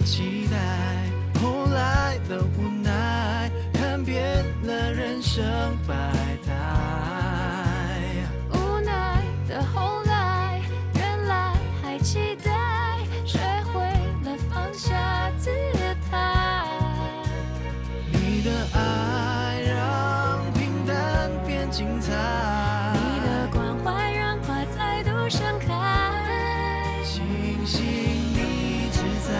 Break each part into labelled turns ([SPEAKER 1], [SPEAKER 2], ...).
[SPEAKER 1] 期待，后来的无奈，看遍了人生百态。
[SPEAKER 2] 无奈的后来，原来还期待，学会了放下姿态。
[SPEAKER 1] 你的爱让平淡变精彩，
[SPEAKER 2] 你的关怀让花再度盛开。
[SPEAKER 1] 庆幸你一直在，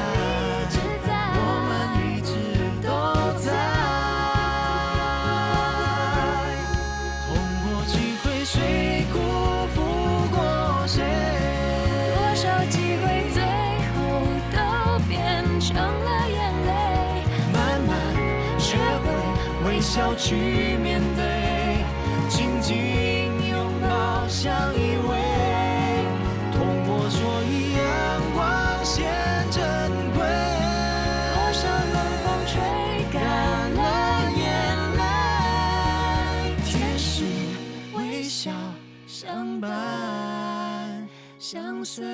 [SPEAKER 1] 我们一直都在。痛过几回，谁辜负过谁？
[SPEAKER 2] 多少机会最后都变成了眼泪，
[SPEAKER 1] 慢慢学会微笑去面对，紧紧拥抱相依偎。痛过，所以阳光显珍贵。
[SPEAKER 2] 多少冷风吹干了眼泪，
[SPEAKER 1] 天使微笑相伴相随。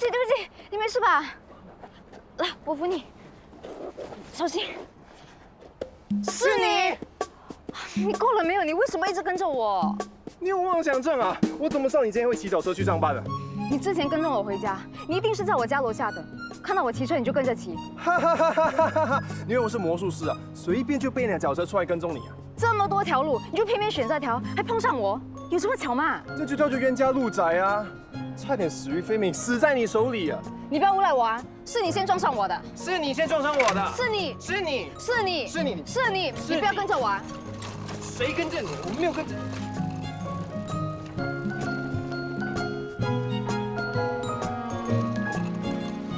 [SPEAKER 3] 对不起，你没事吧？来，我扶你，小心。是你，你够了没有？你为什么一直跟着我？
[SPEAKER 4] 你有妄想症啊！我怎么知道你今天会骑脚车去上班的？
[SPEAKER 3] 你之前跟踪我回家，你一定是在我家楼下等，看到我骑车你就跟着骑。
[SPEAKER 4] 哈哈哈哈哈哈！你以为我是魔术师啊？随便就背辆脚车出来跟踪你啊？
[SPEAKER 3] 这么多条路，你就偏偏选这条，还碰上我，有这么巧吗？
[SPEAKER 4] 这就叫做冤家路窄啊！差点死于非命，死在你手里啊！
[SPEAKER 3] 你不要诬赖我啊！是你先撞上我的，
[SPEAKER 4] 是你先撞上我的，
[SPEAKER 3] 是你，
[SPEAKER 4] 是你，
[SPEAKER 3] 是你，
[SPEAKER 4] 是你，
[SPEAKER 3] 是你，
[SPEAKER 4] 是
[SPEAKER 3] 你不要跟着我啊！
[SPEAKER 4] 谁跟着你？我没有跟着。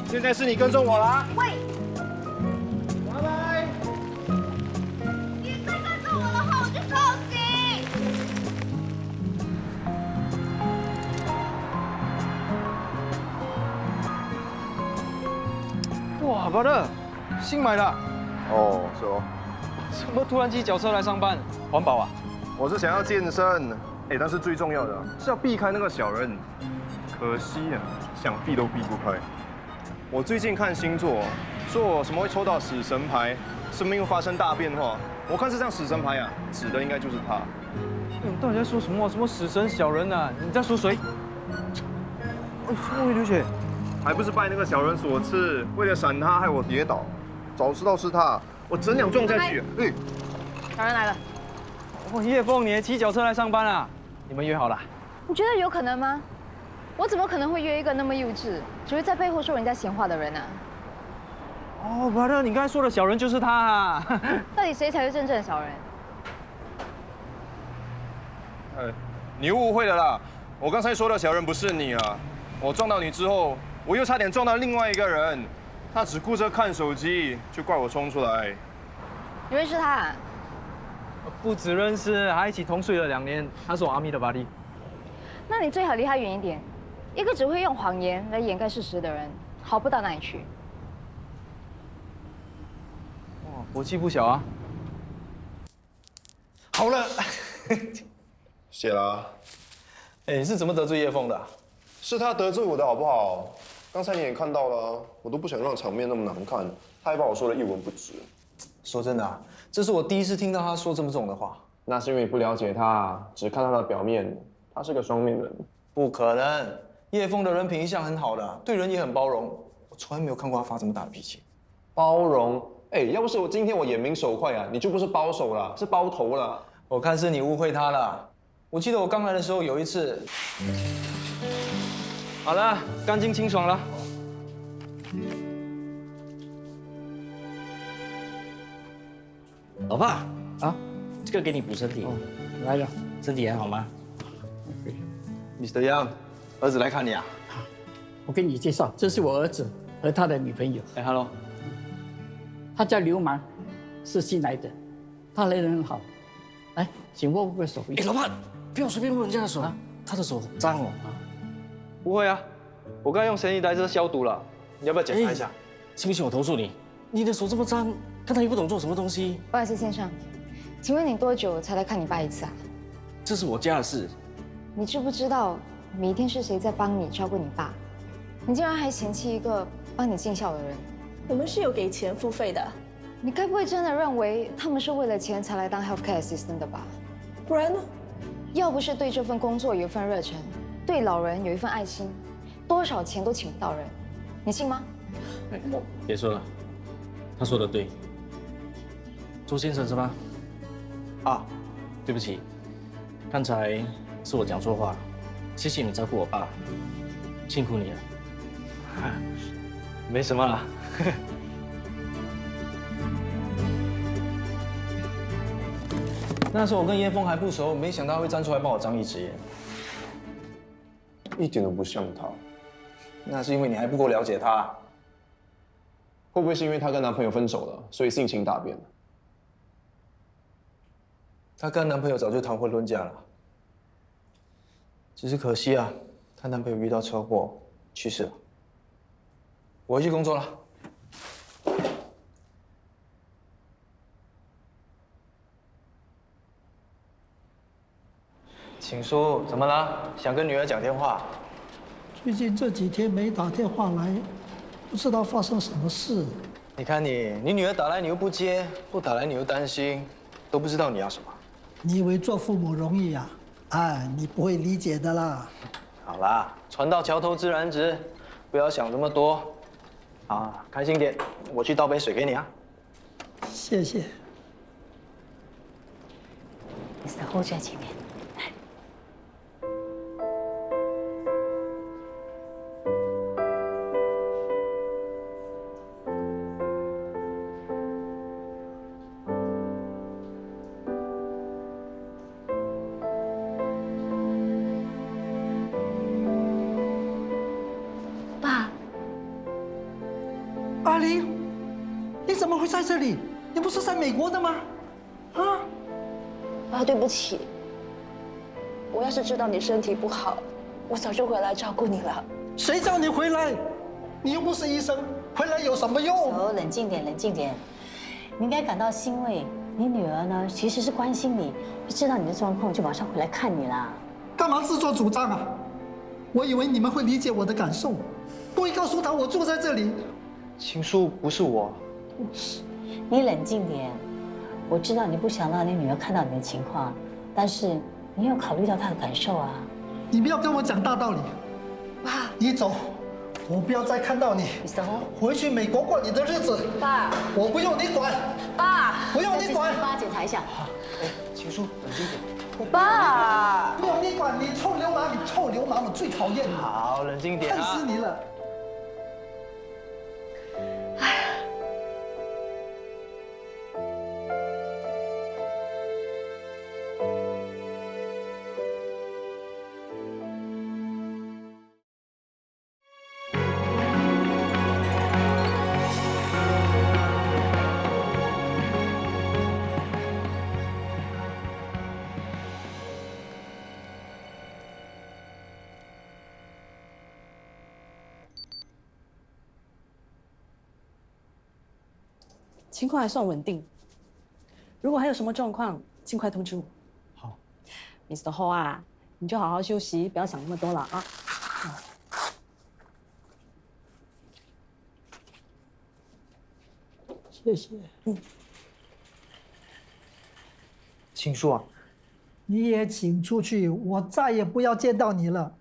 [SPEAKER 4] 现在是你跟踪我啦！
[SPEAKER 3] 喂，
[SPEAKER 4] 拜拜。
[SPEAKER 3] 你再跟着我的话，我就报警。
[SPEAKER 5] 哇，巴乐，新买的？
[SPEAKER 4] 哦，是哦。
[SPEAKER 5] 怎么突然骑脚车来上班？环保啊？
[SPEAKER 4] 我是想要健身，但是最重要的是要避开那个小人。可惜啊，想避都避不开。我最近看星座，说我什么会抽到死神牌，生命会发生大变化。我看这张死神牌啊，指的应该就是他。
[SPEAKER 5] 你到底在说什么？什么死神小人啊？你在说谁？哦，怎么会流血？
[SPEAKER 4] 还不是拜那个小人所赐，为了闪他害我跌倒。早知道是他，我整辆撞下去。
[SPEAKER 3] 小人来了，
[SPEAKER 5] 哦，叶枫，你也骑脚车来上班啊？你们约好了？
[SPEAKER 3] 你觉得有可能吗？我怎么可能会约一个那么幼稚，只会在背后说人家闲话的人呢？
[SPEAKER 5] 哦，巴乐，你刚才说的小人就是他啊！
[SPEAKER 3] 到底谁才是真正的小人？
[SPEAKER 4] 你误会了啦，我刚才说的小人不是你啊。我撞到你之后，我又差点撞到另外一个人，他只顾着看手机，就怪我冲出来。
[SPEAKER 3] 你认识他啊？
[SPEAKER 5] 不只认识，还一起同睡了2年。他是我阿咪的巴弟。
[SPEAKER 3] 那你最好离他远一点。一个只会用谎言来掩盖事实的人，好不到哪里去。
[SPEAKER 5] 哇，火气不小啊！
[SPEAKER 6] 好了，
[SPEAKER 4] 谢啦，
[SPEAKER 6] 你是怎么得罪叶枫的？
[SPEAKER 4] 是他得罪我的好不好？刚才你也看到了，我都不想让场面那么难看，他还把我说的一文不值。
[SPEAKER 6] 说真的啊，这是我第一次听到他说这么重的话。
[SPEAKER 4] 那是因为你不了解他，只看他的表面，他是个双面人。
[SPEAKER 6] 不可能，叶枫的人品一向很好的，对人也很包容。我从来没有看过他发这么大的脾气。
[SPEAKER 4] 包容？要不是我今天我眼明手快啊，你就不是包手了，是包头了。
[SPEAKER 6] 我看是你误会他了。我记得我刚来的时候有一次，
[SPEAKER 5] 好了，干净清爽了。
[SPEAKER 7] 老爸
[SPEAKER 5] 啊，
[SPEAKER 7] 这个给你补身体。
[SPEAKER 5] 来了。
[SPEAKER 7] 身体还好吗？
[SPEAKER 6] Mr. Yang，儿子来看你啊。
[SPEAKER 8] 我给你介绍，这是我儿子和他的女朋友，
[SPEAKER 5] 哎，Hello。
[SPEAKER 8] 他叫流氓，是新来的，他人很好。来，请握握手。
[SPEAKER 7] 哎，老爸，不要随便握人家的手啊，他的手很脏哦。
[SPEAKER 6] 不会啊，我刚用生理袋这消毒了，你要不要检查一下？
[SPEAKER 7] 信不信我投诉你？你的手这么脏，看他又不懂做什么东西。
[SPEAKER 3] 不好意思，先生，请问你多久才来看你爸一次啊？
[SPEAKER 7] 这是我家的事。
[SPEAKER 3] 你知不知道每天是谁在帮你照顾你爸？你竟然还嫌弃一个帮你尽孝的人。
[SPEAKER 9] 我们是有给钱付费的，
[SPEAKER 3] 你该不会真的认为他们是为了钱才来当 healthcare assistant 的吧？
[SPEAKER 9] 不然呢？
[SPEAKER 3] 要不是对这份工作有一份热忱，对老人有一份爱心，多少钱都请不到人，你信吗？
[SPEAKER 7] 别说了，他说的对。周先生是吧？
[SPEAKER 6] 啊，
[SPEAKER 7] 对不起，刚才是我讲错话，谢谢你照顾我爸，辛苦你了。
[SPEAKER 6] 没什么啦。那时候我跟叶枫还不熟，没想到他会站出来帮我张一直言。
[SPEAKER 4] 一点都不像他。
[SPEAKER 6] 那是因为你还不够了解他。
[SPEAKER 4] 会不会是因为她跟男朋友分手了，所以性情大变了？
[SPEAKER 6] 她跟男朋友早就谈婚论嫁了，只是可惜啊，她男朋友遇到车祸去世了。我回去工作了。请说，怎么了？想跟女儿讲电话？
[SPEAKER 10] 最近这几天没打电话来，不知道发生什么事。
[SPEAKER 6] 你看你女儿打来你又不接，不打来你又担心，都不知道你要什么。
[SPEAKER 10] 你以为做父母容易啊？哎，你不会理解的啦。
[SPEAKER 6] 好啦，船到桥头自然直，不要想那么多。啊，开心点，我去倒杯水给你啊。
[SPEAKER 10] 谢谢。
[SPEAKER 11] Mr. Ho 就在前面。
[SPEAKER 10] 阿玲，你怎么会在这里？你不是在美国的吗？啊？
[SPEAKER 9] 爸，对不起，我要是知道你身体不好，我早就回来照顾你了。
[SPEAKER 10] 谁叫你回来？你又不是医生，回来有什么用？
[SPEAKER 11] 冷静点，冷静点。你应该感到欣慰，你女儿呢其实是关心你，知道你的状况就马上回来看你啦。
[SPEAKER 10] 干嘛自作主张啊？我以为你们会理解我的感受，不会告诉他我住在这里。
[SPEAKER 6] 情书不是我。
[SPEAKER 11] 你冷静点，我知道你不想让你女儿看到你的情况，但是你要考虑到她的感受啊。
[SPEAKER 10] 你不要跟我讲大道理。
[SPEAKER 9] 爸，
[SPEAKER 10] 你走，我不要再看到你。回去美国过你的日子。
[SPEAKER 11] 爸，
[SPEAKER 10] 我不用你管。
[SPEAKER 11] 爸，
[SPEAKER 10] 不用你管。
[SPEAKER 11] 帮我检查一下。
[SPEAKER 6] 哎，情书，冷静点。
[SPEAKER 9] 爸，
[SPEAKER 10] 不用你管，你臭流氓，你臭流氓，我最讨厌你。
[SPEAKER 6] 好，冷静点啊。
[SPEAKER 10] 恨死你了。
[SPEAKER 9] 情况还算稳定。如果还有什么状况，尽快通知我。
[SPEAKER 6] 好
[SPEAKER 9] ，Mr. Ho 啊，你就好好休息，不要想那么多了啊。
[SPEAKER 10] 谢谢。
[SPEAKER 6] 情书啊，
[SPEAKER 10] 你也请出去，我再也不要见到你了。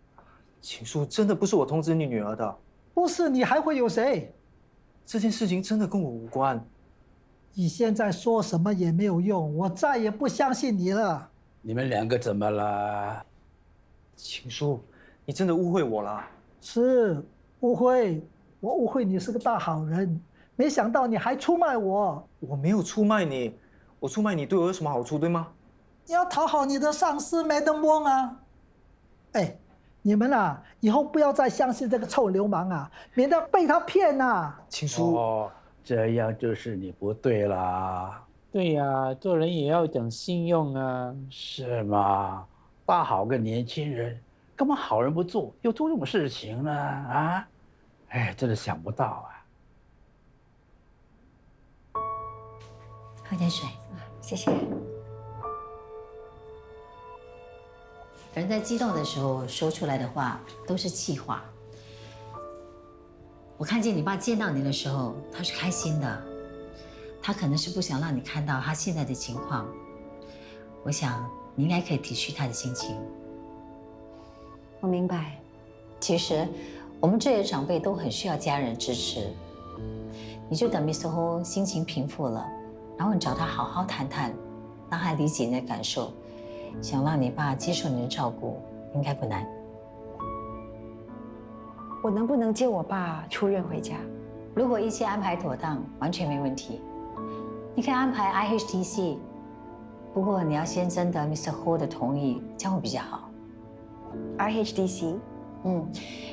[SPEAKER 6] 情书真的不是我通知你女儿的。
[SPEAKER 10] 不是你还会有谁？
[SPEAKER 6] 这件事情真的跟我无关。
[SPEAKER 10] 你现在说什么也没有用，我再也不相信你了。
[SPEAKER 8] 你们两个怎么了？
[SPEAKER 6] 情书，你真的误会我了。
[SPEAKER 10] 是误会，我误会你是个大好人，没想到你还出卖我。
[SPEAKER 6] 我没有出卖你，我出卖你对我有什么好处，对吗？
[SPEAKER 10] 你要讨好你的上司 Madam Wong 啊！哎，你们啊，以后不要再相信这个臭流氓啊，免得被他骗啊！
[SPEAKER 6] 情书，
[SPEAKER 8] 哦，这样就是你不对啦。对呀，做人也要讲信用啊。是吗？大好个年轻人，干嘛好人不做，又做这种事情呢？啊？哎，真的想不到啊。
[SPEAKER 11] 喝点水。
[SPEAKER 3] 谢谢。
[SPEAKER 11] 人在激动的时候说出来的话都是气话。我看见你爸见到你的时候，他是开心的，他可能是不想让你看到他现在的情况。我想你应该可以体恤他的心情。
[SPEAKER 3] 我明白。
[SPEAKER 11] 其实我们这些长辈都很需要家人支持。你就等 Mr. Ho 心情平复了，然后你找他好好谈谈，让他理解你的感受。想让你爸接受你的照顾，应该不难。
[SPEAKER 3] 我能不能接我爸出院回家？
[SPEAKER 11] 如果一切安排妥当，完全没问题。你可以安排 IHTC， 不过你要先征得 Mr. Ho 的同意，这样会比较好。
[SPEAKER 3] IHDC，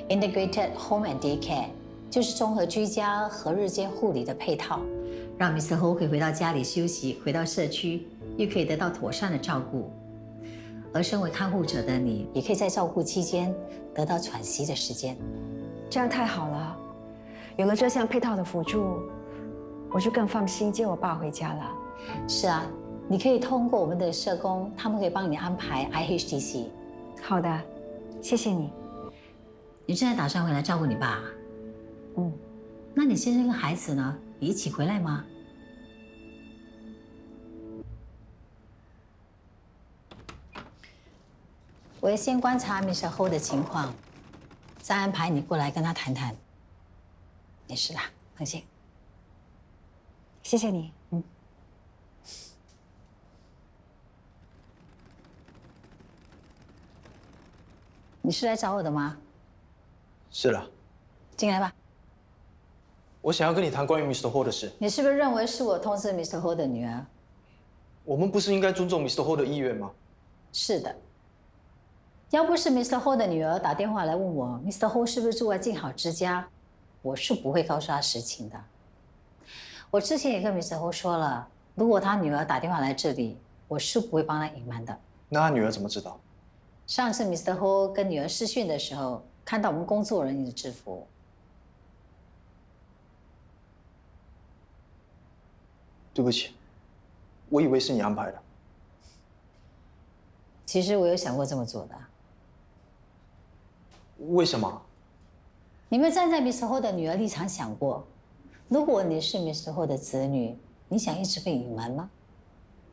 [SPEAKER 11] Integrated Home and Day Care， 就是综合居家和日间护理的配套，让 Mr. Ho 可以回到家里休息，回到社区又可以得到妥善的照顾。而身为看护者的你，也可以在照顾期间得到喘息的时间。
[SPEAKER 3] 这样太好了，有了这项配套的辅助，我就更放心接我爸回家了。
[SPEAKER 11] 是啊，你可以通过我们的社工，他们可以帮你安排 IHTC。
[SPEAKER 3] 好的，谢谢你。
[SPEAKER 11] 你现在打算回来照顾你爸？那你先生跟孩子呢？你一起回来吗？我要先观察 Mr. Ho 的情况，再安排你过来跟他谈谈。没事的，放心。
[SPEAKER 3] 谢谢你。
[SPEAKER 11] 你是来找我的吗？
[SPEAKER 6] 是了。
[SPEAKER 11] 进来吧。
[SPEAKER 6] 我想要跟你谈关于 Mr. Ho 的事。
[SPEAKER 11] 你是不是认为是我通知 Mr. Ho 的女儿？
[SPEAKER 6] 我们不是应该尊重 Mr. Ho 的意愿吗？
[SPEAKER 11] 是的。要不是 Mr. Ho 的女儿打电话来问我 Mr. Ho 是不是住在静好之家，我是不会告诉他实情的。我之前也跟 Mr. Ho 说了，如果他女儿打电话来这里，我是不会帮他隐瞒的。
[SPEAKER 6] 那他女儿怎么知道？
[SPEAKER 11] 上次 Mr. Ho 跟女儿视讯的时候，看到我们工作人员的制服。
[SPEAKER 6] 对不起，我以为是你安排的。
[SPEAKER 11] 其实我有想过这么做的。
[SPEAKER 6] 为什么？
[SPEAKER 11] 你们站在 Mr. Ho 的女儿立场想过，如果你是 Mr. Ho 的子女，你想一直被隐瞒吗？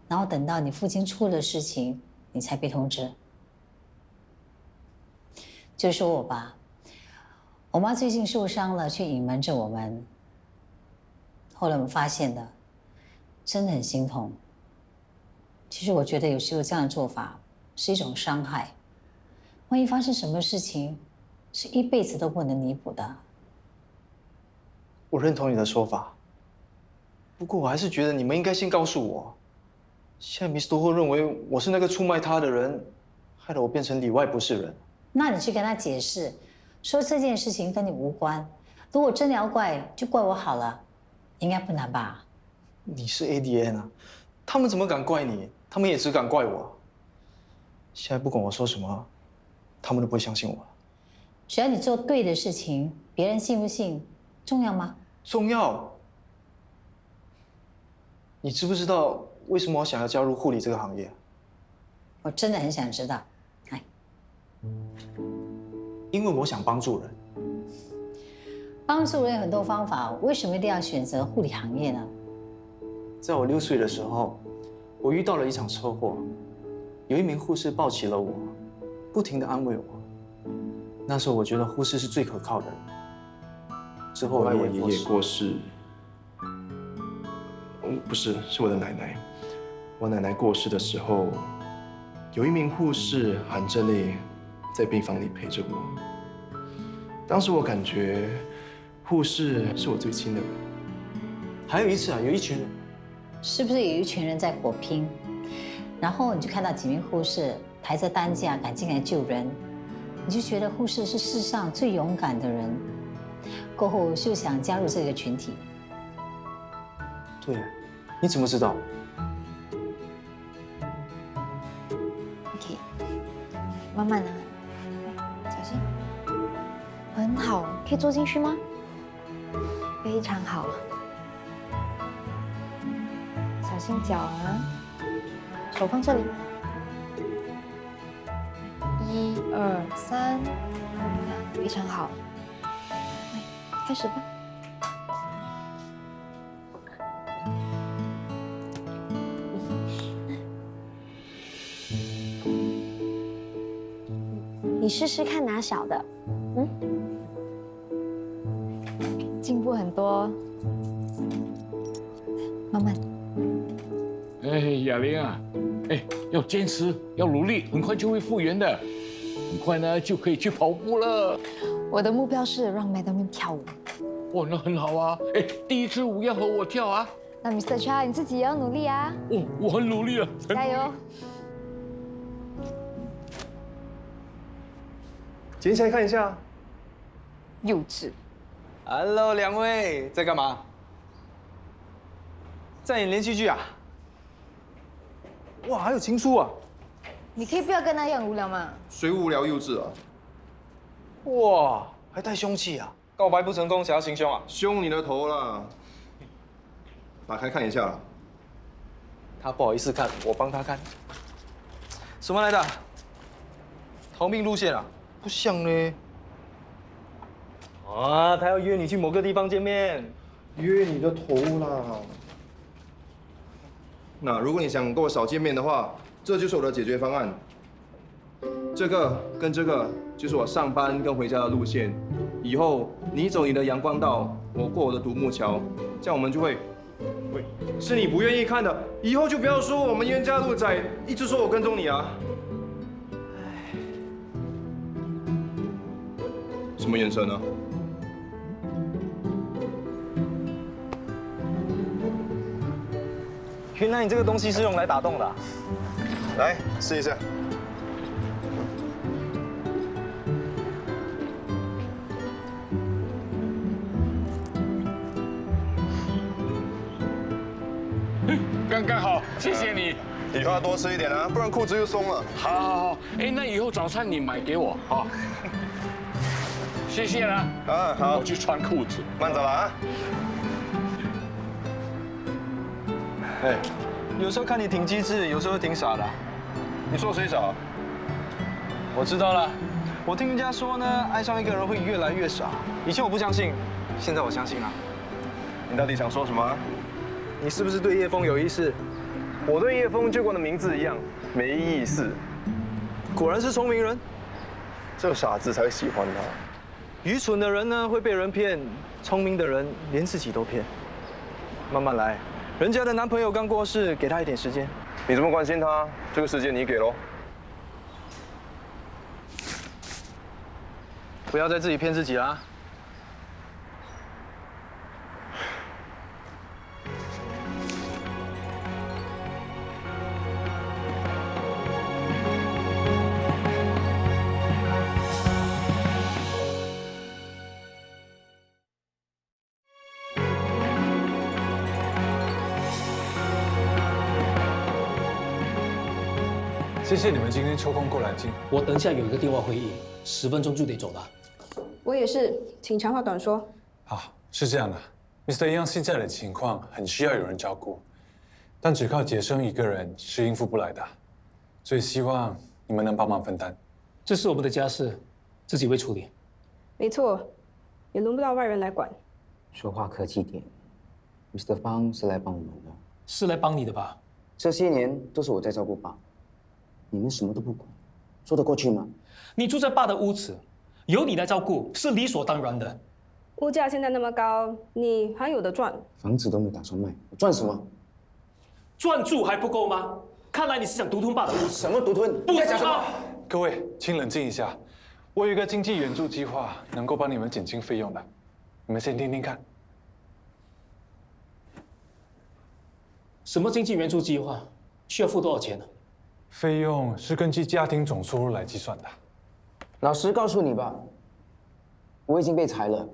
[SPEAKER 11] 然后等到你父亲出了事情，你才被通知？就说我吧，我妈最近受伤了，却隐瞒着我们。后来我们发现的，真的很心痛。其实我觉得有时候这样的做法是一种伤害，万一发生什么事情，是一辈子都不能弥补的。
[SPEAKER 6] 我认同你的说法，不过我还是觉得你们应该先告诉我。现在 Mr. Ho 认为我是那个出卖他的人，害得我变成里外不是人。
[SPEAKER 11] 那你去跟他解释，说这件事情跟你无关。如果真的要怪，就怪我好了，应该不难吧？
[SPEAKER 6] 你是 ADN 啊，他们怎么敢怪你？他们也只敢怪我。现在不管我说什么，他们都不会相信我了。
[SPEAKER 11] 只要你做对的事情，别人信不信重要吗？
[SPEAKER 6] 重要。你知不知道为什么我想要加入护理这个行业？
[SPEAKER 11] 我真的很想知道。来，
[SPEAKER 6] 因为我想帮助人。
[SPEAKER 11] 帮助人有很多方法，为什么一定要选择护理行业呢？
[SPEAKER 6] 在我6岁的时候，我遇到了一场车祸，有一名护士抱起了我，不停地安慰我。那时候我觉得护士是最可靠的人。之后
[SPEAKER 4] 后来我爷爷过世，不是，是我的奶奶。我奶奶过世的时候，有一名护士含着泪在病房里陪着我。当时我感觉护士是我最亲的人。
[SPEAKER 6] 还有一次啊，有一群人
[SPEAKER 11] 是不是有一群人在火拼？然后你就看到几名护士抬着担架赶进来救人，你就觉得护士是世上最勇敢的人。过后就想加入这个群体。
[SPEAKER 6] 对，你怎么知道？
[SPEAKER 3] OK， 慢慢来，小心。很好，可以坐进去吗？非常好。小心脚啊，手放这里。1、2、3，非常好。开始吧。你试试看拿小的，进步很多。慢慢。
[SPEAKER 12] 哎，雅玲啊，哎，要坚持，要努力，很快就会复原的，很快呢就可以去跑步了。
[SPEAKER 3] 我的目标是让 Madam 跳舞。
[SPEAKER 12] 哦，那很好啊！哎，第一支舞要和我跳啊！
[SPEAKER 3] 那 Mr. Cha 你自己也要努力啊！
[SPEAKER 12] 哦，我很努力了，
[SPEAKER 3] 加油！
[SPEAKER 4] 捡起来看一下。
[SPEAKER 3] 幼稚。
[SPEAKER 6] Hello， 两位在干嘛？在演连续剧啊？哇，还有情书啊！
[SPEAKER 3] 你可以不要跟他一样无聊吗？
[SPEAKER 4] 谁无聊幼稚啊？
[SPEAKER 6] 哇，还带凶器啊！告白不成功，想要行凶啊？
[SPEAKER 4] 凶你的头啦！打开看一下。
[SPEAKER 6] 他不好意思看，我帮他看。什么来的？逃命路线啊？不像呢。啊，他要约你去某个地方见面。
[SPEAKER 4] 约你的头啦！那如果你想跟我少见面的话，这就是我的解决方案。这个跟这个就是我上班跟回家的路线。以后你走你的阳光道，我过我的独木桥，这样我们就会。喂，是你不愿意看的，以后就不要说我们冤家路窄，一直说我跟踪你啊。什么眼神呢？
[SPEAKER 6] 原来你这个东西是用来打洞的、啊，
[SPEAKER 4] 来试一下。
[SPEAKER 12] 刚刚好，谢谢你。
[SPEAKER 4] 以后要多吃一点啊，不然裤子又松了。
[SPEAKER 12] 好，好，好。哎，那以后早餐你买给我，好。谢谢啦。
[SPEAKER 4] 啊，好。
[SPEAKER 12] 我去穿裤子。
[SPEAKER 4] 慢走了啊。
[SPEAKER 6] 哎，有时候看你挺机智，有时候挺傻的。
[SPEAKER 4] 你说谁傻？
[SPEAKER 6] 我知道了，我听人家说呢，爱上一个人会越来越傻。以前我不相信，现在我相信了。
[SPEAKER 4] 你到底想说什么？
[SPEAKER 6] 你是不是对叶枫有意思？
[SPEAKER 4] 我对叶枫就跟我的名字一样，没意思。
[SPEAKER 6] 果然是聪明人，
[SPEAKER 4] 这个傻子才会喜欢他。
[SPEAKER 6] 愚蠢的人呢会被人骗，聪明的人连自己都骗。慢慢来。 人家的男朋友刚过世，给他一点时间。
[SPEAKER 4] 你这么关心他，这个时间你给喽。
[SPEAKER 6] 不要再自己骗自己啦。
[SPEAKER 13] 谢谢你们今天抽空过来听。
[SPEAKER 14] 我等下有一个电话会议，10分钟就得走了。
[SPEAKER 15] 我也是，请长话短说。
[SPEAKER 13] 好，是这样的 ，Mr. Yang 现在的情况很需要有人照顾，但只靠杰生一个人是应付不来的，所以希望你们能帮忙分担。
[SPEAKER 14] 这是我们的家事，自己会处理。
[SPEAKER 15] 没错，也轮不到外人来管。
[SPEAKER 16] 说话客气点 ，Mr. 方是来帮我们的，
[SPEAKER 14] 是来帮你的吧？
[SPEAKER 16] 这些年都是我在照顾爸，你们什么都不管，说得过去吗？
[SPEAKER 14] 你住在爸的屋子，由你来照顾是理所当然的。
[SPEAKER 15] 物价现在那么高，你还有得赚。
[SPEAKER 16] 房子都没打算卖，我赚什么？
[SPEAKER 14] 赚住还不够吗？看来你是想独吞爸的屋子。
[SPEAKER 16] 什么独吞？
[SPEAKER 14] 不是吗？
[SPEAKER 13] 各位，请冷静一下。我有一个经济援助计划，能够帮你们减轻费用的，你们先听听看。
[SPEAKER 14] 什么经济援助计划？需要付多少钱呢？
[SPEAKER 13] 费用是根据家庭总收入来计算的。
[SPEAKER 16] 老实告诉你吧，我已经被裁了，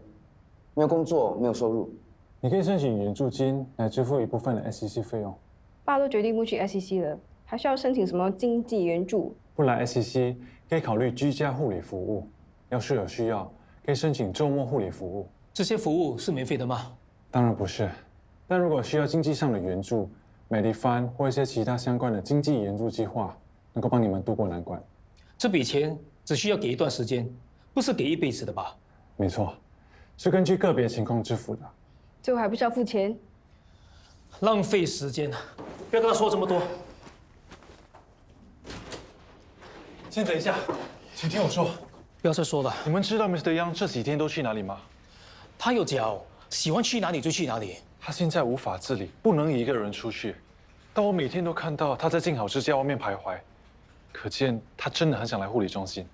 [SPEAKER 16] 没有工作，没有收入。
[SPEAKER 13] 你可以申请援助金来支付一部分的 SCC 费用。
[SPEAKER 15] 爸都决定不去 SCC 了，还需要申请什么经济援助？
[SPEAKER 13] 不来 SCC 可以考虑居家护理服务，要是有需要，可以申请周末护理服务。
[SPEAKER 14] 这些服务是免费的吗？
[SPEAKER 13] 当然不是，但如果需要经济上的援助，美丽帆或一些其他相关的经济援助计划，能够帮你们渡过难关。
[SPEAKER 14] 这笔钱只需要给一段时间，不是给一辈子的吧？
[SPEAKER 13] 没错，是根据个别情况支付的。
[SPEAKER 15] 最后还不是要付钱？
[SPEAKER 14] 浪费时间，不要跟他说这么多。
[SPEAKER 13] 先等一下，请听我说。
[SPEAKER 14] 不要再说了。
[SPEAKER 13] 你们知道 Mr. Yang 这几天都去哪里吗？
[SPEAKER 14] 他有脚，喜欢去哪里就去哪里。
[SPEAKER 13] 他现在无法自理，不能一个人出去。但我每天都看到他在静好之家外面徘徊，可见他真的很想来护理中心，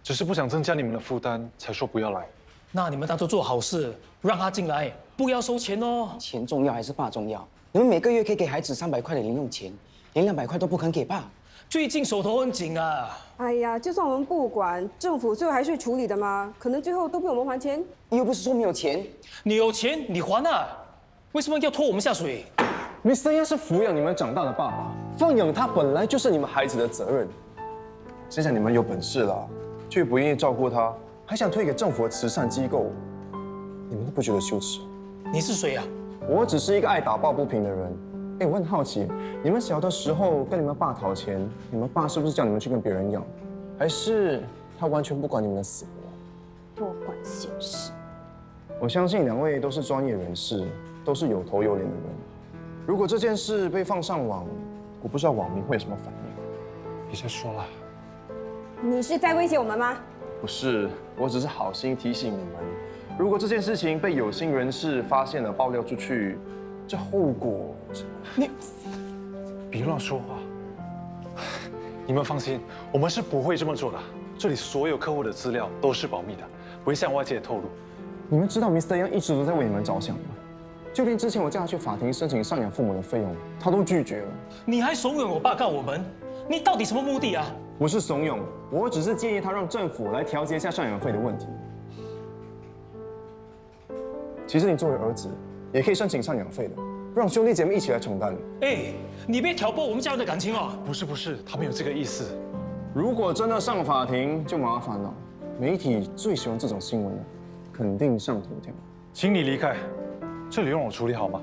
[SPEAKER 13] 只是不想增加你们的负担，才说不要来。
[SPEAKER 14] 那你们当做做好事，让他进来，不要收钱哦。
[SPEAKER 16] 钱重要还是爸重要？你们每个月可以给孩子300块的零用钱，连200块都不肯给爸。
[SPEAKER 14] 最近手头很紧啊。
[SPEAKER 15] 哎呀，就算我们不管，政府最后还是会处理的嘛。可能最后都被我们还钱。
[SPEAKER 16] 又不是说没有钱。
[SPEAKER 14] 你有钱你还啊，为什么要拖我们下水
[SPEAKER 4] ？Mr. Yang 是抚养你们长大的爸爸，放养他本来就是你们孩子的责任。现在你们有本事了，却不愿意照顾他，还想推给政府的慈善机构，你们都不觉得羞耻？
[SPEAKER 14] 你是谁啊？
[SPEAKER 4] 我只是一个爱打抱不平的人。哎，我很好奇，你们小的时候跟你们爸讨钱，你们爸是不是叫你们去跟别人要，还是他完全不管你们的死活？
[SPEAKER 15] 多管闲事。
[SPEAKER 4] 我相信2位都是专业人士，都是有头有脸的人。如果这件事被放上网，我不知道网民会有什么反应。
[SPEAKER 13] 别再说了。
[SPEAKER 15] 你是在威胁我们吗？
[SPEAKER 4] 不是，我只是好心提醒你们，如果这件事情被有心人士发现了、爆料出去，这后果……
[SPEAKER 13] 你别乱说话。你们放心，我们是不会这么做的。这里所有客户的资料都是保密的，不会向外界透露。
[SPEAKER 4] 你们知道 Mr. Yang 一直都在为你们着想吗？就连之前我叫他去法庭申请赡养父母的费用，他都拒绝了。
[SPEAKER 14] 你还怂恿我爸告我们，你到底什么目的啊？
[SPEAKER 4] 不是怂恿，我只是建议他让政府来调节一下赡养费的问题。其实你作为儿子，也可以申请赡养费的，让兄弟姐妹一起来承担。
[SPEAKER 14] 哎，你别挑拨我们家人的感情哦。
[SPEAKER 13] 不是，他没有这个意思。
[SPEAKER 4] 如果真的上法庭，就麻烦了。媒体最喜欢这种新闻了，肯定上头条。
[SPEAKER 13] 请你离开，这里让我处理好吗？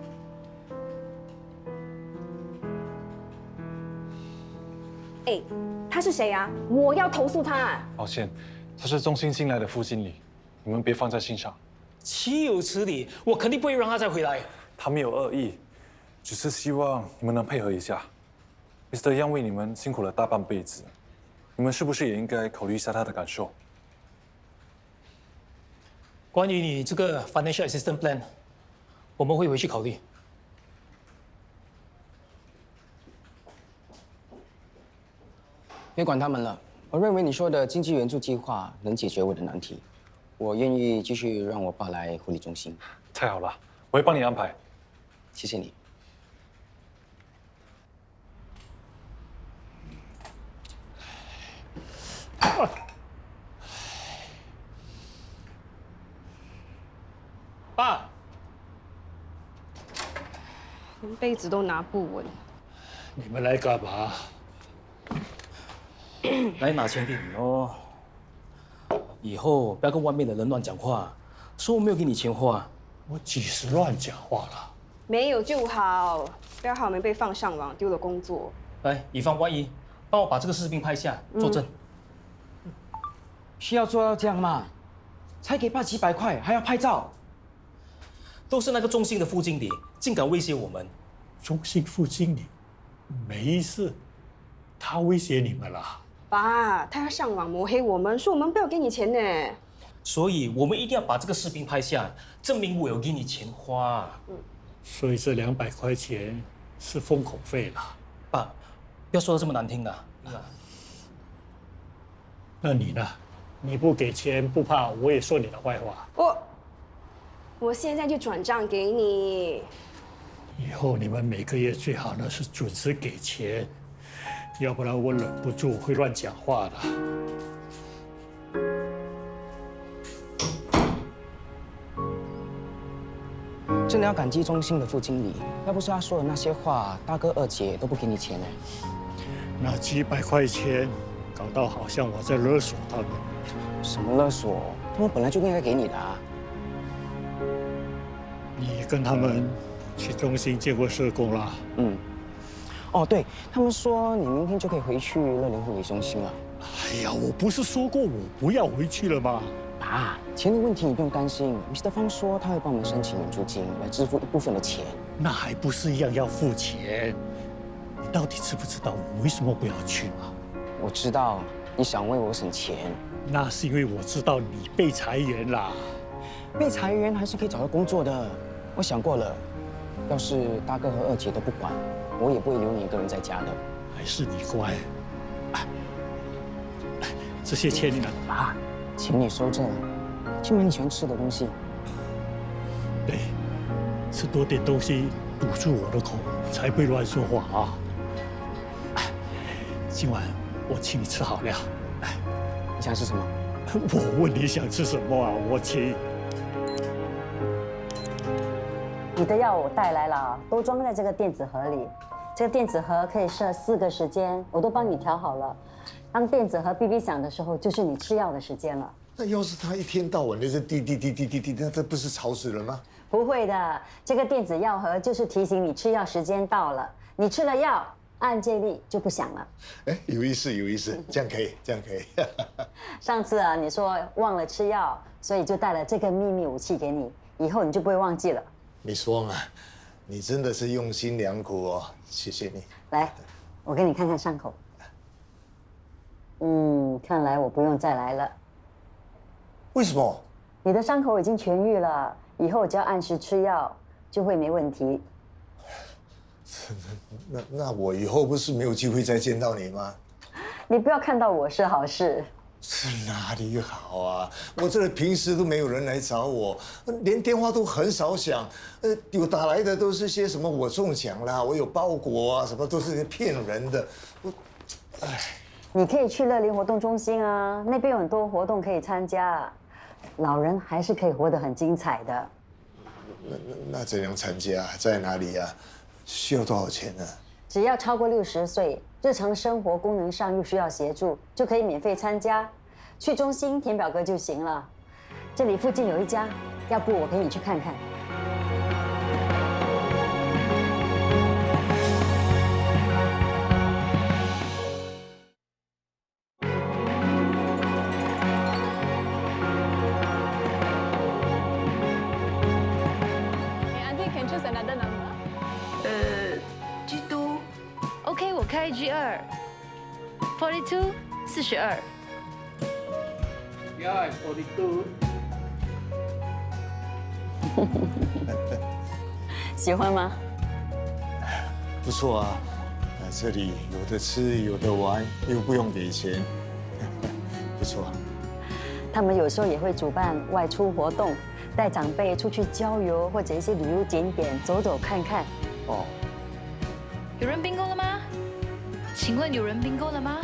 [SPEAKER 15] 哎，他是谁啊？我要投诉他。
[SPEAKER 13] 抱歉，他是中心新来的副经理，你们别放在心上。
[SPEAKER 14] 岂有此理！我肯定不会让他再回来。
[SPEAKER 13] 他没有恶意，只是希望你们能配合一下。Mr. Yang 为你们辛苦了大半辈子，你们是不是也应该考虑一下他的感受？
[SPEAKER 14] 关于你这个 financial assistance plan， 我们会回去考虑。
[SPEAKER 16] 别管他们了，我认为你说的经济援助计划能解决我的难题，我愿意继续让我爸来护理中心。
[SPEAKER 13] 太好了，我会帮你安排。
[SPEAKER 16] 谢谢你。
[SPEAKER 14] 爸，
[SPEAKER 15] 连杯子都拿不稳。
[SPEAKER 8] 你们来干嘛？
[SPEAKER 14] 来拿钱给你哦。以后不要跟外面的人乱讲话，说我没有给你钱花。
[SPEAKER 8] 我几时乱讲话了？
[SPEAKER 15] 没有就好，不要害我们被放上网，丢了工作。
[SPEAKER 14] 来，以防万一，帮我把这个视频拍下，作证。
[SPEAKER 16] 需要做到这样吗？才给爸几百块，还要拍照？
[SPEAKER 14] 都是那个中信的副经理，竟敢威胁我们。
[SPEAKER 8] 中信副经理没事，他威胁你们了。
[SPEAKER 15] 爸，他要上网抹黑我们，说我们不要给你钱呢。
[SPEAKER 14] 所以我们一定要把这个视频拍下，证明我有给你钱花。
[SPEAKER 8] 所以这200块钱是封口费了。
[SPEAKER 14] 爸，不要说的这么难听的。
[SPEAKER 8] 那你呢？你不给钱，不怕我也说你的坏话？
[SPEAKER 15] 我现在就转账给你。
[SPEAKER 8] 以后你们每个月最好呢是准时给钱，要不然我忍不住会乱讲话的。
[SPEAKER 16] 真的要感激中心的副经理，要不是他说的那些话，大哥二姐都不给你钱呢。
[SPEAKER 8] 那几百块钱，搞到好像我在勒索他们。
[SPEAKER 16] 什么勒索？他们本来就应该给你的啊。
[SPEAKER 8] 你跟他们去中心见过社工啦？
[SPEAKER 16] 嗯。哦，对，他们说你明天就可以回去乐龄护理中心了。
[SPEAKER 8] 哎呀，我不是说过我不要回去了吗？
[SPEAKER 16] 爸，钱的问题你不用担心，Mr. 方说他会帮我们申请援助金来支付一部分的钱。
[SPEAKER 8] 那还不是一样要付钱？你到底知不知道我为什么不要去吗？
[SPEAKER 16] 我知道你想为我省钱，
[SPEAKER 8] 那是因为我知道你被裁员啦。
[SPEAKER 16] 被裁员还是可以找到工作的。我想过了，要是大哥和二姐都不管，我也不会留你一个人在家的。
[SPEAKER 8] 还是你乖。这些钱你拿
[SPEAKER 16] 爸，钱你收着，去买你喜欢吃的东西。
[SPEAKER 8] 对，吃多点东西堵住我的口，才不会乱说话啊。今晚我请你吃好料。
[SPEAKER 16] 你想吃什么？
[SPEAKER 8] 我问你想吃什么啊？我请。
[SPEAKER 11] 你的药我带来了，都装在这个电子盒里。这个电子盒可以设4个时间，我都帮你调好了。当电子盒哔哔响的时候，就是你吃药的时间了。
[SPEAKER 17] 那要是他一天到晚就是滴滴滴滴滴滴，那这不是吵死人吗？
[SPEAKER 11] 不会的，这个电子药盒就是提醒你吃药时间到了，你吃了药，按这粒就不响了。
[SPEAKER 17] 哎，有意思，有意思，这样可以，这样可以。
[SPEAKER 11] 上次啊，你说忘了吃药，所以就带了这个秘密武器给你，以后你就不会忘记了。
[SPEAKER 17] 你说嘛，你真的是用心良苦哦，谢谢你。
[SPEAKER 11] 来，我给你看看伤口。看来我不用再来了。
[SPEAKER 17] 为什么？
[SPEAKER 11] 你的伤口已经痊愈了，以后只要按时吃药，就会没问题。
[SPEAKER 17] 那我以后不是没有机会再见到你吗？
[SPEAKER 11] 你不要看到我是好事。
[SPEAKER 17] 是哪里好啊？我这里平时都没有人来找我，连电话都很少响。有打来的都是些什么我中奖啦，我有包裹啊，什么都是骗人的。
[SPEAKER 11] 你可以去乐龄活动中心啊，那边有很多活动可以参加，老人还是可以活得很精彩的。
[SPEAKER 17] 那怎样参加？在哪里啊？需要多少钱呢？
[SPEAKER 11] 只要超过60岁，日常生活功能上又需要协助，就可以免费参加。去中心填表格就行了。这里附近有一家，要不我陪你去看看。
[SPEAKER 2] OK， 我开 G2 42 42。Yeah,
[SPEAKER 8] 42。
[SPEAKER 11] 喜欢吗？
[SPEAKER 17] 不错啊，这里有的吃，有的玩，又不用给钱，不错。
[SPEAKER 11] 他们有时候也会主办外出活动，带长辈出去郊游或者一些旅游景点走走看看。
[SPEAKER 17] 哦。
[SPEAKER 2] 有人bingo了吗？请问有人bingo了吗？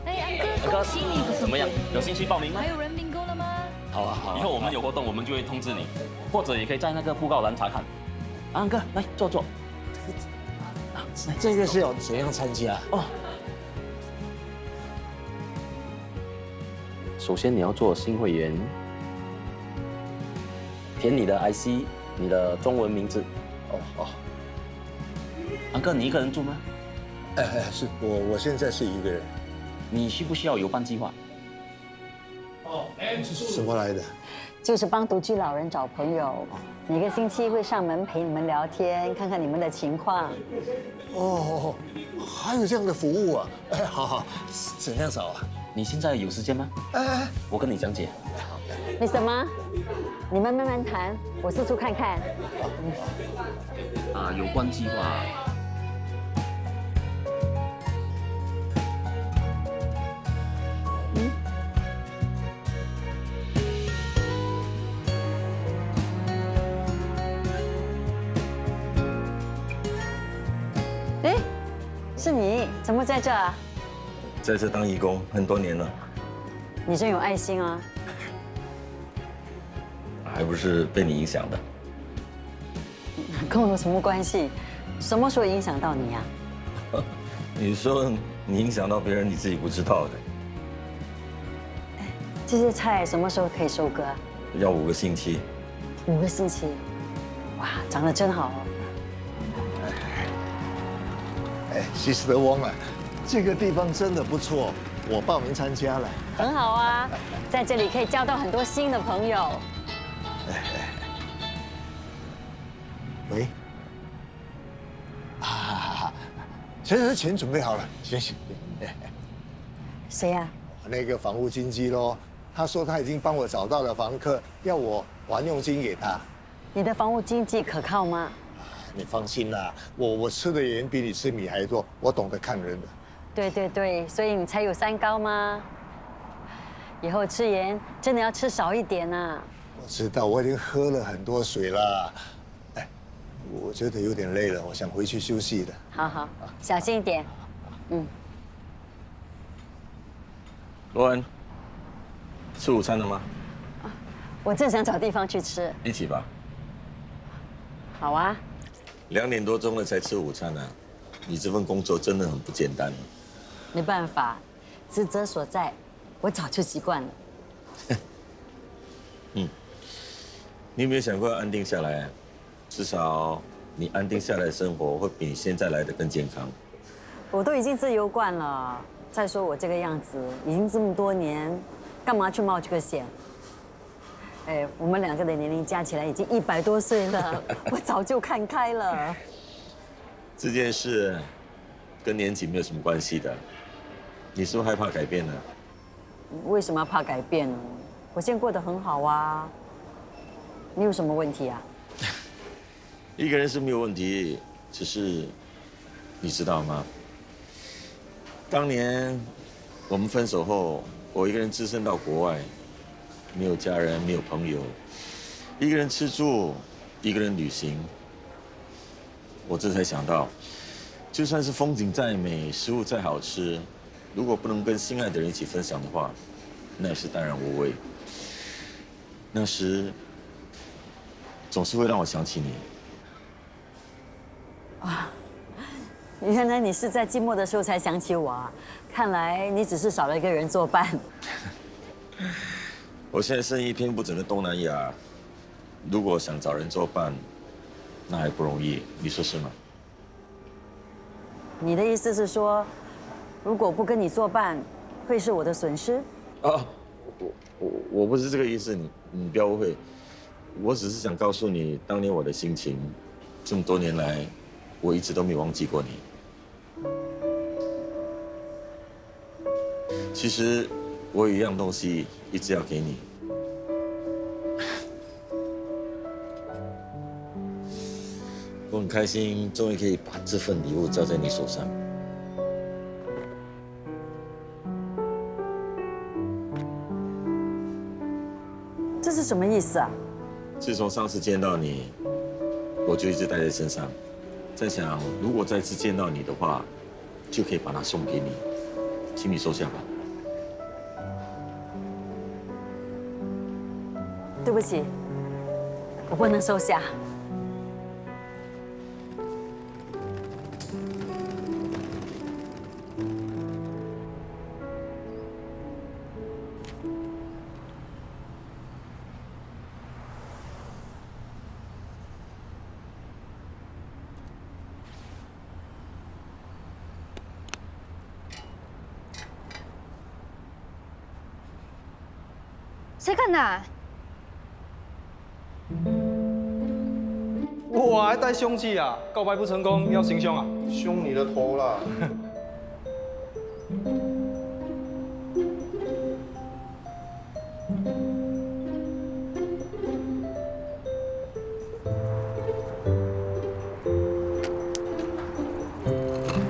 [SPEAKER 2] 哎，安哥，恭喜你！
[SPEAKER 7] 怎么样？有兴趣报名吗？
[SPEAKER 2] 还有人bingo了吗？
[SPEAKER 7] 好啊，好。以后我们有活动，我们就会通知你，或者也可以在那个布告栏查看。安哥，来坐坐。
[SPEAKER 17] 这个是要怎样参加？
[SPEAKER 7] 哦。首先你要做新会员，填你的 IC， 你的中文名字。
[SPEAKER 17] 哦。
[SPEAKER 7] 安哥，你一个人住吗？
[SPEAKER 17] 是我现在是一个人。
[SPEAKER 7] 你需不需要有伴计划？
[SPEAKER 17] 什么来的？
[SPEAKER 11] 就是帮独居老人找朋友，每个星期会上门陪你们聊天，看看你们的情况。
[SPEAKER 17] 哦，还有这样的服务啊！好，怎样找啊？
[SPEAKER 7] 你现在有时间吗？我跟你讲解。
[SPEAKER 11] Mr. 妈，你们慢慢谈，我四处看看。
[SPEAKER 7] 有关计划。
[SPEAKER 18] 哎，是你？怎么在这啊？
[SPEAKER 19] 在这当义工很多年了，
[SPEAKER 18] 你真有爱心啊！
[SPEAKER 19] 还不是被你影响的。
[SPEAKER 18] 跟我有什么关系？什么时候影响到你呀？
[SPEAKER 19] 你说你影响到别人，你自己不知道的。
[SPEAKER 18] 这些菜什么时候可以收割啊？
[SPEAKER 19] 要5个星期。
[SPEAKER 18] 5个星期，哇，长得真好哦。
[SPEAKER 17] 哎，西斯德翁啊，这个地方真的不错，我报名参加了。
[SPEAKER 18] 很好啊，在这里可以交到很多新的朋友。
[SPEAKER 17] 喂，钱准备好了，行。
[SPEAKER 18] 谁呀？
[SPEAKER 17] 那个房屋经纪咯，他说他已经帮我找到了房客，要我还佣金给他。
[SPEAKER 18] 你的房屋经纪可靠吗？
[SPEAKER 17] 你放心啦，我吃的盐比你吃米还多，我懂得看人的。
[SPEAKER 18] 对，所以你才有3高吗？以后吃盐真的要吃少一点啊。
[SPEAKER 17] 我知道，我已经喝了很多水了。哎，我觉得有点累了，我想回去休息了。
[SPEAKER 18] 好，小心一点。
[SPEAKER 19] 罗恩，吃午餐了吗？
[SPEAKER 18] 我正想找地方去吃。
[SPEAKER 19] 一起吧。
[SPEAKER 18] 好啊。
[SPEAKER 19] 2点多钟了才吃午餐呢，你这份工作真的很不简单。
[SPEAKER 18] 没办法，职责所在，我早就习惯了。
[SPEAKER 19] 你有没有想过要安定下来？至少你安定下来的生活会比你现在来的更健康。
[SPEAKER 18] 我都已经自由惯了，再说我这个样子已经这么多年，干嘛去冒这个险？哎，我们2个的年龄加起来已经100多岁了，我早就看开了。
[SPEAKER 19] 这件事跟年纪没有什么关系的。你是不是害怕改变呢？
[SPEAKER 18] 为什么要怕改变呢？我现在过得很好啊。你有什么问题啊？
[SPEAKER 19] 一个人是没有问题，只是你知道吗？当年我们分手后，我一个人只身到国外，没有家人，没有朋友，一个人吃住，一个人旅行。我这才想到，就算是风景再美，食物再好吃，如果不能跟心爱的人一起分享的话，那是淡然无味。那时总是会让我想起你。
[SPEAKER 18] 啊，原来你是在寂寞的时候才想起我啊！看来你只是少了一个人作伴。
[SPEAKER 19] 我现在生意遍布整个东南亚，如果想找人作伴，那还不容易，你说是吗？
[SPEAKER 18] 你的意思是说，如果不跟你作伴，会是我的损失？
[SPEAKER 19] 啊，我不是这个意思，你不要误会。我只是想告诉你，当年我的心情，这么多年来，我一直都没有忘记过你。其实我有一样东西一直要给你。我很开心，终于可以把这份礼物交在你手上。
[SPEAKER 18] 这是什么意思啊？
[SPEAKER 19] 自从上次见到你，我就一直带在身上，在想如果再次见到你的话，就可以把它送给你，请你收下吧。
[SPEAKER 18] 对不起，我不能收下。
[SPEAKER 3] 谁干的？
[SPEAKER 5] 我还带凶器啊！告白不成功要行凶啊！
[SPEAKER 4] 凶你的头啦！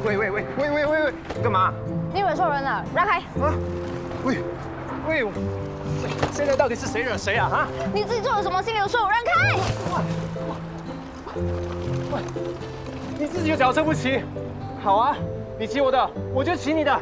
[SPEAKER 4] 喂，干嘛？
[SPEAKER 3] 你惹错人了，让开！
[SPEAKER 4] 啊！喂，现在到底是谁惹谁啊？啊！
[SPEAKER 3] 你自己做了什么心里有数，让开！
[SPEAKER 4] 喂，你自己有脚撑不起，
[SPEAKER 5] 好啊，你骑我的，我就骑你的。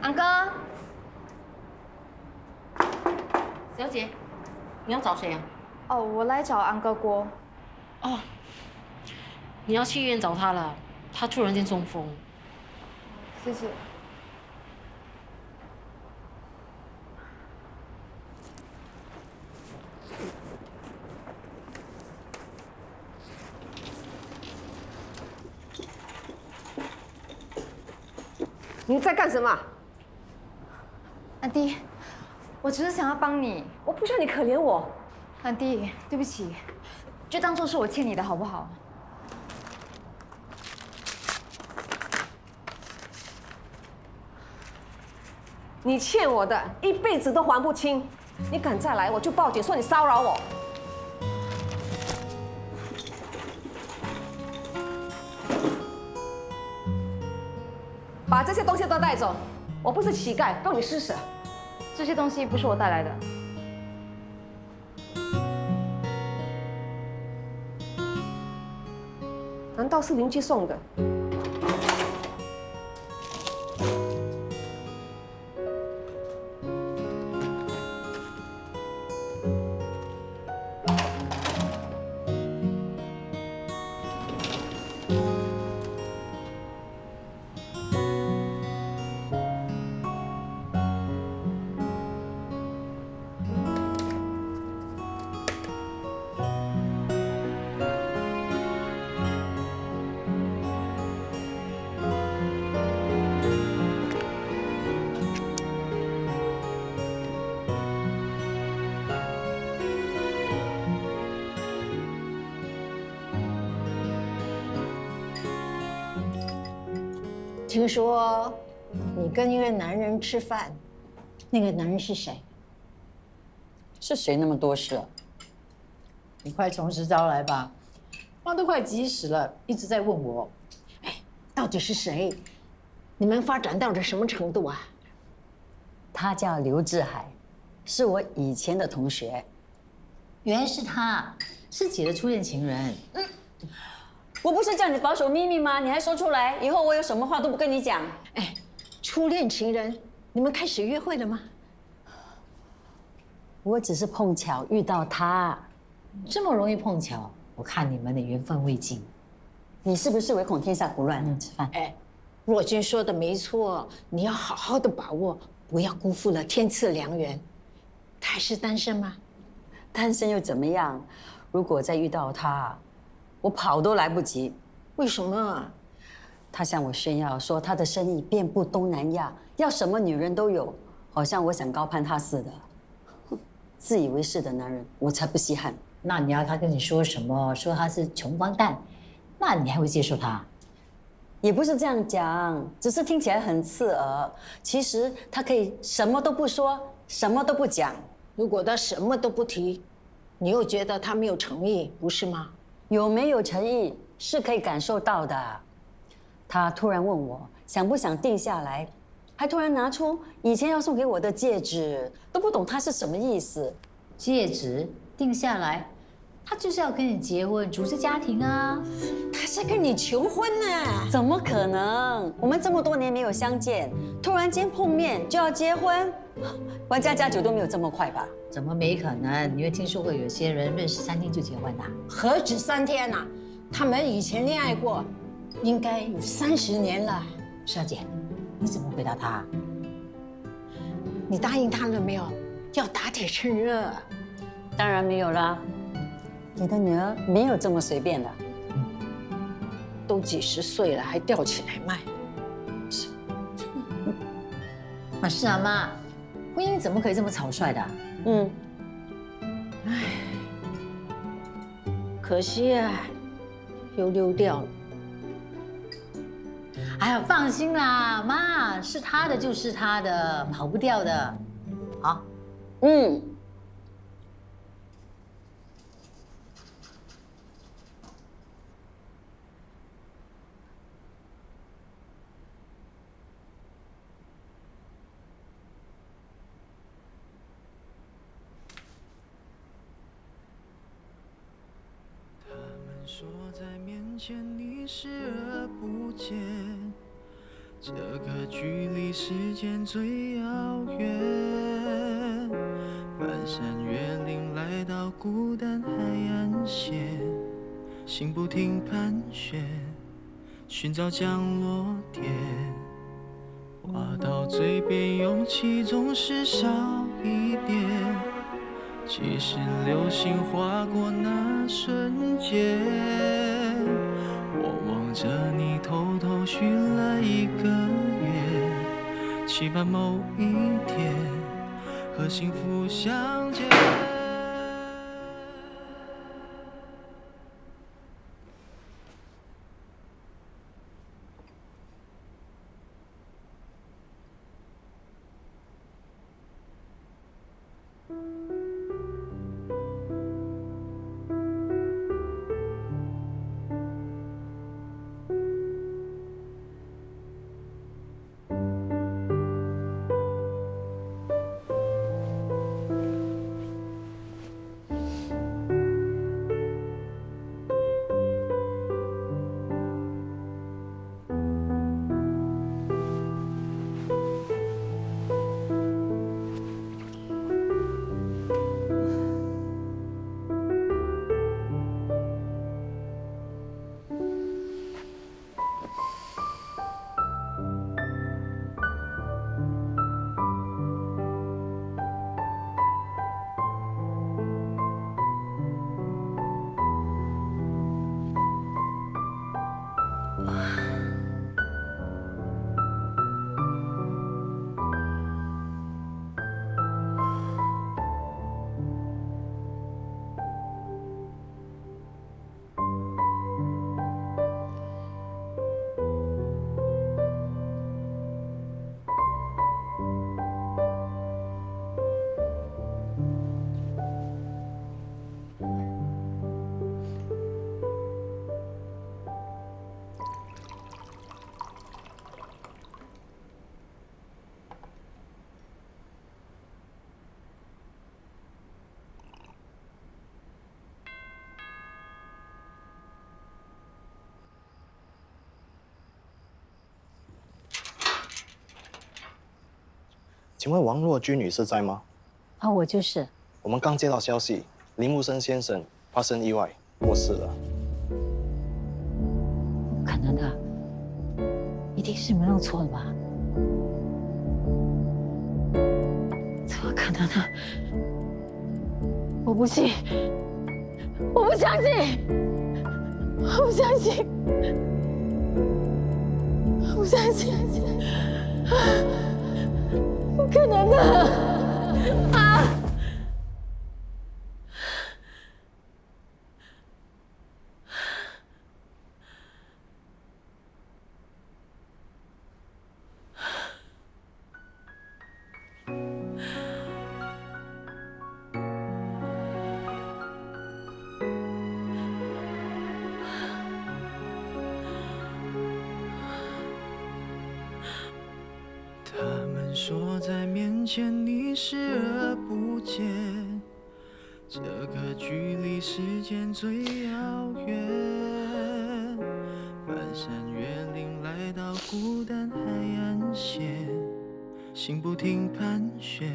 [SPEAKER 3] 安哥，
[SPEAKER 20] 小姐，你要找谁啊？
[SPEAKER 3] 哦，我来找安哥郭。
[SPEAKER 20] 哦，你要去医院找他了，他突然间中风。
[SPEAKER 3] 谢谢。
[SPEAKER 15] 你在干什么？
[SPEAKER 3] 安迪，我只是想要帮你，
[SPEAKER 15] 我不需要你可怜我。
[SPEAKER 3] 安迪，对不起，就当做是我欠你的好不好？
[SPEAKER 15] 你欠我的，一辈子都还不清。你敢再来，我就报警说你骚扰我。把这些东西都带走，我不是乞丐，够你施舍。
[SPEAKER 3] 这些东西不是我带来的。
[SPEAKER 15] 难道是邻居送的？
[SPEAKER 21] 听说你跟一个男人吃饭，那个男人是谁？
[SPEAKER 18] 是谁那么多事啊？
[SPEAKER 11] 你快从实招来吧，妈都快急死了，一直在问我。
[SPEAKER 21] 到底是谁？你们发展到了什么程度啊？
[SPEAKER 18] 他叫刘志海，是我以前的同学。
[SPEAKER 11] 原来是他，是姐的初恋情人。
[SPEAKER 18] 我不是叫你保守秘密吗？你还说出来，以后我有什么话都不跟你讲。
[SPEAKER 21] 哎，初恋情人，你们开始约会了吗？
[SPEAKER 18] 我只是碰巧遇到他。
[SPEAKER 11] 这么容易碰巧，我看你们的缘分未尽。
[SPEAKER 18] 你是不是唯恐天下不乱？吃饭。
[SPEAKER 21] 哎，若君说的没错，你要好好的把握，不要辜负了天赐良缘。他还是单身吗？
[SPEAKER 18] 单身又怎么样？如果再遇到他，我跑都来不及。
[SPEAKER 21] 为什么？
[SPEAKER 18] 他向我炫耀说他的生意遍布东南亚，要什么女人都有，好像我想高攀他似的。自以为是的男人，我才不稀罕。
[SPEAKER 11] 那你要他跟你说什么？说他是穷光蛋，那你还会接受他？
[SPEAKER 18] 也不是这样讲，只是听起来很刺耳。其实他可以什么都不说，什么都不讲。
[SPEAKER 21] 如果他什么都不提，你又觉得他没有诚意，不是吗？
[SPEAKER 18] 有没有诚意是可以感受到的。他突然问我想不想定下来，还突然拿出以前要送给我的戒指，都不懂他是什么意思。
[SPEAKER 11] 戒指定下来，他就是要跟你结婚，组织家庭啊。
[SPEAKER 21] 他在跟你求婚呢？
[SPEAKER 18] 怎么可能？我们这么多年没有相见，突然间碰面就要结婚，玩家家酒都没有这么快吧？
[SPEAKER 11] 怎么没可能？你会听说过有些人认识3天就结婚的？
[SPEAKER 21] 何止3天啊！他们以前恋爱过，应该有30年了。
[SPEAKER 11] 少姐，你怎么回答他？
[SPEAKER 21] 你答应他了没有？要打铁趁热。
[SPEAKER 18] 当然没有啦。你的女儿没有这么随便的。
[SPEAKER 21] 都几10岁了，还吊起来卖。
[SPEAKER 11] 是啊，妈，婚姻怎么可以这么草率的？
[SPEAKER 18] 嗯，
[SPEAKER 21] 唉，可惜啊，又溜掉了。
[SPEAKER 11] 哎呀，放心啦，妈，是他的就是他的，跑不掉的。好，
[SPEAKER 18] 嗯。
[SPEAKER 1] 说在面前你视而不见，这个距离时间最遥远。翻山越岭来到孤单海岸线，心不停盘旋，寻找降落点。话到嘴边，勇气总是少一点。即使流星划过那瞬间，我望着你偷偷许了一个愿，期盼某一天和幸福相见。
[SPEAKER 4] 请问王若君女士在吗？
[SPEAKER 11] 啊，我就是。
[SPEAKER 4] 我们刚接到消息，林木生先生发生意外过世了。
[SPEAKER 11] 不可能的，一定是你们弄错了吧？怎么可能呢？我不信，我不相信，我不相信，我不相信，不可能的啊！
[SPEAKER 1] 他们说在面前你视而不见，这个距离时间最遥远。翻山越岭来到孤单海岸线，心不停盘旋，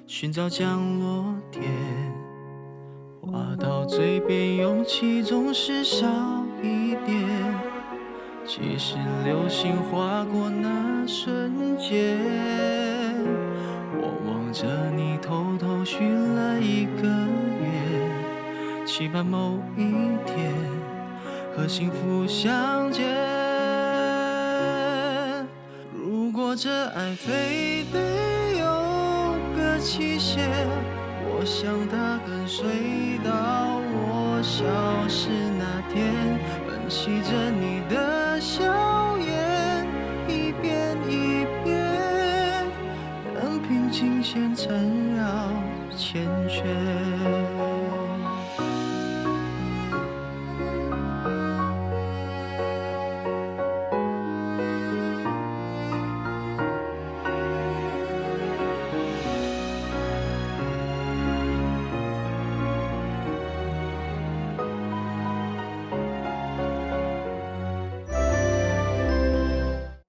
[SPEAKER 1] 寻找降落点。话到嘴边，勇气总是少一点。即使流星划过那瞬间，我望着你偷偷许了一个愿，期盼某一天和幸福相见。如果这爱非得有的期限，我想它跟随到我消失那天，奔袭着你的笑